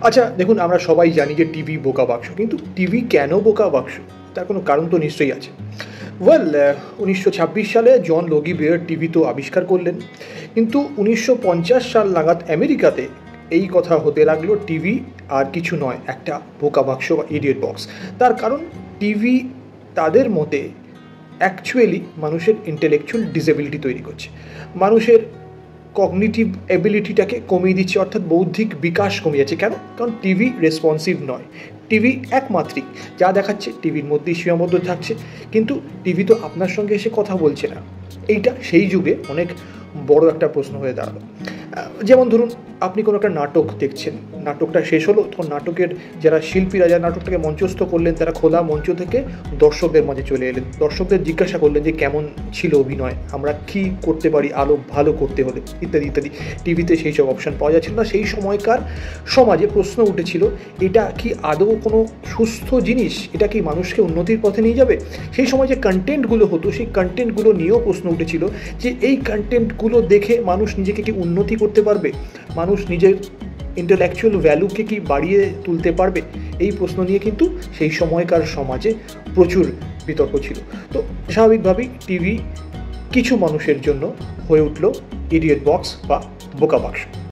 আচ্ছা দেখুন, আমরা সবাই জানি যে টিভি বোকা বাক্স, কিন্তু টিভি কেন বোকা বাক্স? তার কোনো কারণ তো নিশ্চয়ই আছে। ওয়েল, ১৯২৬ সালে জন লগি বেয়ার টিভি তো আবিষ্কার করলেন, কিন্তু ১৯৫০ সাল নাগাদ আমেরিকাতে এই কথা হতে লাগলো টিভি আর কিছু নয়, একটা বোকা বাক্স বা ইডিয়ট বক্স। তার কারণ টিভি তাদের মতে অ্যাকচুয়ালি মানুষের ইন্টেলেকচুয়াল ডিসেবিলিটি তৈরি করছে, মানুষের কগনিটিভ এবিলিটিটাকে কমিয়ে দিচ্ছে, অর্থাৎ বৌদ্ধিক বিকাশ কমে যাচ্ছে। কেন? কারণ টিভি রেসপন্সিভ নয়, টিভি একমাত্রিক, যা দেখাচ্ছে টিভির মধ্যেই সীমাবদ্ধ থাকছে, কিন্তু টিভি তো আপনার সঙ্গে এসে কথা বলছে না। এইটা সেই যুগে অনেক বড় একটা প্রশ্ন হয়ে দাঁড়ালো। যেমন ধরুন, আপনি কোনো একটা নাটক দেখছেন, নাটকটা শেষ হলো, তখন নাটকের যারা শিল্পীরা যারা নাটকটাকে মঞ্চস্থ করলেন, তারা খোলা মঞ্চ থেকে দর্শকদের মাঝে চলে এলেন, দর্শকদের জিজ্ঞাসা করলেন যে কেমন ছিল অভিনয়, আমরা কী করতে পারি আলো ভালো করতে হলে, ইত্যাদি ইত্যাদি। টিভিতে সেই সব অপশান পাওয়া যাচ্ছিল না। সেই সময়কার সমাজে প্রশ্ন উঠেছিল, এটা কি আদৌ কোনো সুস্থ জিনিস? এটা কি মানুষকে উন্নতির পথে নিয়ে যাবে? সেই সময় যে কন্টেন্টগুলো হতো, সেই কন্টেন্টগুলো নিয়েও প্রশ্ন উঠেছিল যে এই কন্টেন্টগুলো দেখে মানুষ নিজেকে কি উন্নতি করতে পারবে, মানুষ নিজের ইন্টেলেকচুয়াল ভ্যালুকে কি বাড়িয়ে তুলতে পারবে? এই প্রশ্ন নিয়ে কিন্তু সেই সময়কার সমাজে প্রচুর বিতর্ক ছিল। তো স্বাভাবিকভাবেই টিভি কিছু মানুষের জন্য হয়ে উঠল ইডিয়ট বক্স বা বোকা বাক্স।